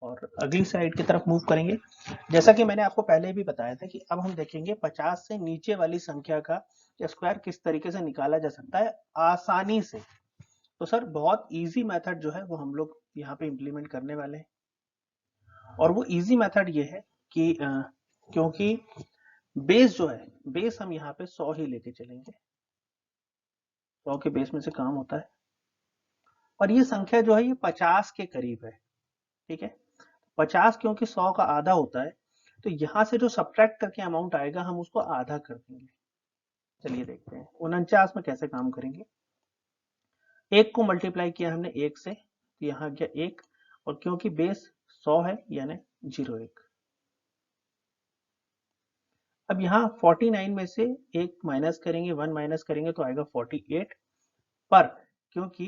और अगली साइड की तरफ मूव करेंगे। जैसा कि मैंने आपको पहले भी बताया था कि अब हम देखेंगे 50 से नीचे वाली संख्या का स्क्वायर किस तरीके से निकाला जा सकता है आसानी से। तो सर बहुत इजी मेथड जो है वो हम लोग यहाँ पे इम्प्लीमेंट करने वाले हैं, और वो इजी मेथड ये है कि क्योंकि बेस जो है, बेस हम यहाँ पे 100 ही लेके चलेंगे, 100 के बेस में से काम होता है, और ये संख्या जो है ये 50 के करीब है। ठीक है, 50 क्योंकि 100 का आधा होता है, तो यहां से जो सब्ट्रैक्ट करके अमाउंट आएगा हम उसको आधा कर देंगे। चलिए देखते हैं 49 में कैसे काम करेंगे। एक को मल्टीप्लाई किया हमने एक से, तो यहाँ गया एक, और क्योंकि बेस 100 है यानी 01। अब यहाँ 49 में से एक माइनस करेंगे, 1 माइनस करेंगे तो आएगा 48, पर क्योंकि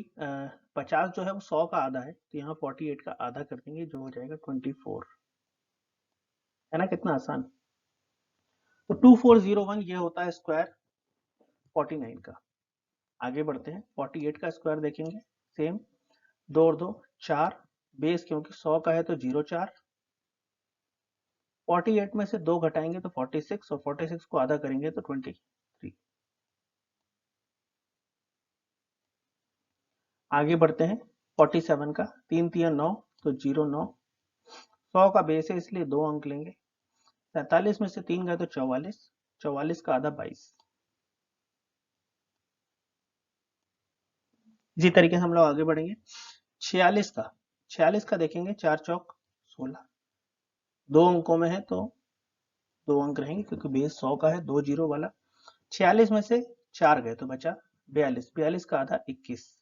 50 जो है वो 100 का आधा है, तो यहाँ 48 का आधा कर देंगे जो हो जाएगा 24। है ना, कितना आसान। तो 2401 ये होता है स्क्वायर 49 का। आगे बढ़ते हैं, 48 का स्क्वायर देखेंगे। सेम, 2 और 2 4, बेस क्योंकि 100 का है तो 04, 48 में से 2 घटाएंगे तो 46, और 46 को आधा करेंगे तो 23। आगे बढ़ते हैं 47 का, 3 3 9 तो 09, 100 का बेस है इसलिए 2 अंक लेंगे। 47 में से 3 गए तो 44, 44 का आधा 22। इसी तरीके से हम लोग आगे बढ़ेंगे 46 का, 46 का देखेंगे, 4 चौक 16, 2 अंकों में है तो 2 अंक रहेंगे क्योंकि बेस 100 का है, 2 जीरो वाला। 46 में से 4 गए तो बचा 42, 42 का आधा 21।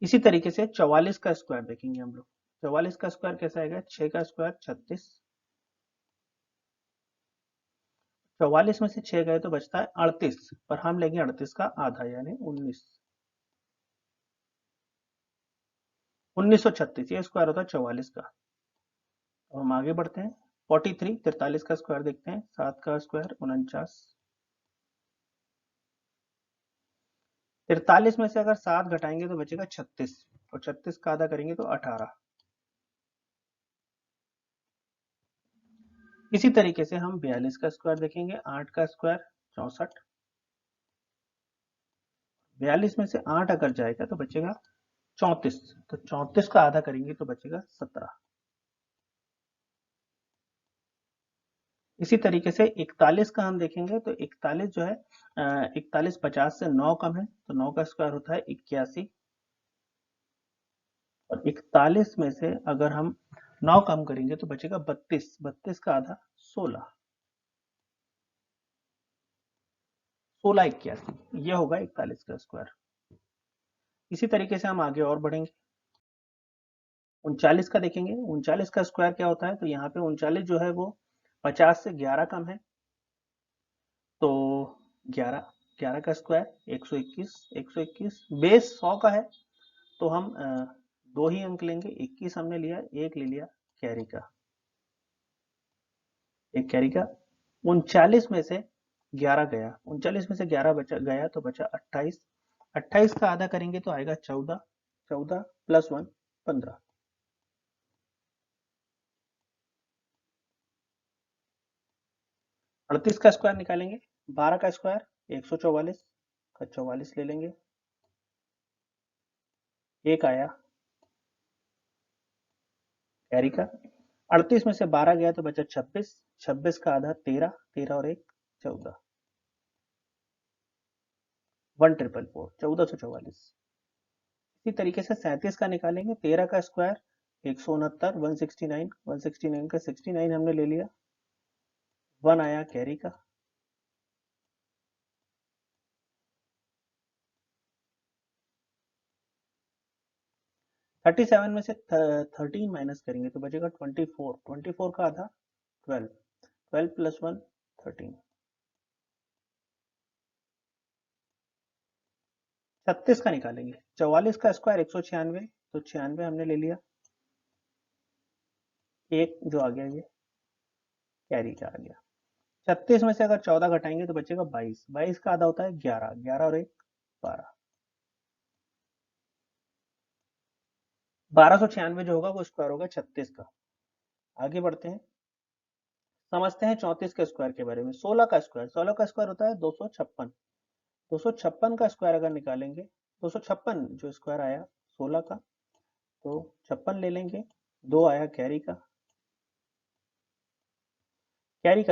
इसी तरीके से 44 का स्क्वायर देखेंगे हम लोग। 44 का स्क्वायर कैसा आएगा, 6 का स्क्वायर 36, 44 में से 6 गए तो बचता है 38, पर हम लेंगे 38 का आधा यानी 19। 1936 ये स्क्वायर होता है 44 का। अब हम आगे बढ़ते हैं 43, 43 का स्क्वायर देखते हैं। 7 का स्क्वायर 49, 43 में से अगर 7 घटाएंगे तो बचेगा 36, और 36 का आधा करेंगे तो 18। इसी तरीके से हम 42 का स्क्वायर देखेंगे। 8 का स्क्वायर 64, 42 में से 8 अगर जाएगा तो बचेगा 34, तो 34 का आधा करेंगे तो बचेगा 17। इसी तरीके से 41 का हम देखेंगे तो 41 जो है 41 50 से 9 कम है, तो 9 का स्क्वायर होता है 81, और 41 में से अगर हम 9 कम करेंगे तो बचेगा 32, 32 का आधा 16, 16 81, यह होगा 41 का स्क्वायर। इसी तरीके से हम आगे और बढ़ेंगे 39 का देखेंगे। 39 का स्क्वायर क्या होता है, तो यहाँ पे 39 जो है वो 50 से 11 कम है, तो 11, 11 का स्क्वायर 121, 121 बेस 100 का है, तो हम 2 ही अंक लेंगे। 21 हमने लिया, एक ले लिया कैरी का, एक कैरी का। 39 में से 11 गया, 39 में से 11 बचा गया तो बचा 28, 28 का आधा करेंगे तो आएगा 14, 14 प्लस 1 15। 38 का स्क्वायर निकालेंगे। 12 का स्क्वायर 144 का 44 ले लेंगे, एक आया कैरी का। 38 में से 12 गया तो बचा 26, 26 का आधा 13, 13 और एक 14, 1444, 1444। इसी तरीके से 37 का निकालेंगे। 13 का स्क्वायर 169, 169, 169 का 69 हमने ले लिया, 1 आया कैरी का। 37 में से 13 माइनस करेंगे तो बचेगा 24, 24 का आधा 12, 12 प्लस 1 13। 36 का निकालेंगे। 44 का स्क्वायर 196, तो 96 हमने ले लिया, एक जो आ गया ये कैरी का आ गया। 36 में से अगर 14 घटाएंगे तो बचेगा 22, 22 का आधा होता है 11, 11 और एक 12। 1296 जो होगा वो स्क्वायर होगा 36 का। आगे बढ़ते हैं, समझते हैं 34 के स्क्वायर के बारे में। 16 का स्क्वायर होता है 256। 256 का स्क्वायर अगर निकालेंगे, 256 जो स्क्वायर आया 16 का, तो 56 ले लेंगे, 2 आया कैरी का,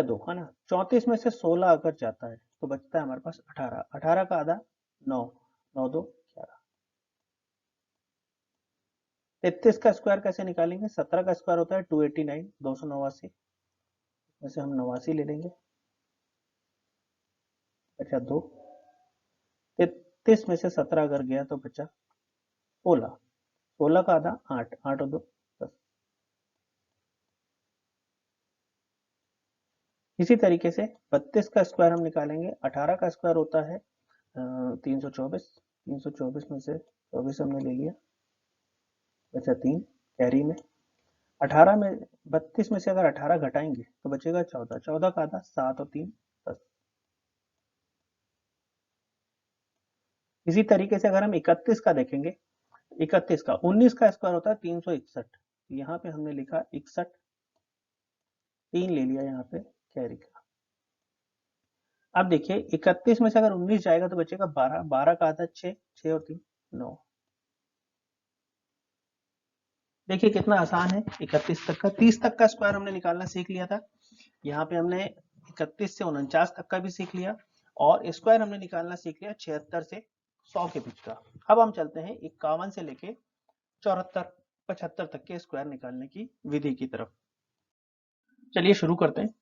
2 है ना। 34 में से 16 अगर जाता है तो बचता है हमारे पास 18। 18 का आधा 9, 9 2 11। 33 का स्क्वायर कैसे निकालेंगे? 17 का स्क्वायर होता है 289, 289, वैसे हम 89 ले लेंगे, बचा 2। 33 में से 17 अगर गया तो बचा 16। 16 का आधा 8, 8 और 2 10। इसी तरीके से 32 का स्क्वायर हम निकालेंगे। 18 का स्क्वायर होता है 324। 324 में से 24 हमने ले लिया, बचा 3 कैरी में। 18 में 32 में से अगर 18 घटाएंगे तो बचेगा 14। 14 का आधा 7 और 3 10। इसी तरीके से अगर हम 31 का देखेंगे, 31 का 19 का स्क्वायर होता है 361। यहाँ पे हमने लिखा 61, 3 ले लिया यहाँ पे कैरी का। अब देखिए 31 में से अगर 19 जाएगा तो बचेगा 12। 12 का आधा 6, 6 और 3 9। देखिए कितना आसान है 31 तक का। 30 तक का स्क्वायर हमने निकालना सीख लिया था। यहाँ पे हमने 31 से 49 तक का भी सीख लिया, और स्क्वायर हमने निकालना सीख लिया 76 से 100 के बीच का। अब हम चलते हैं 51 से लेके 74 75 तक के स्क्वायर निकालने की विधि की तरफ। चलिए शुरू करते हैं।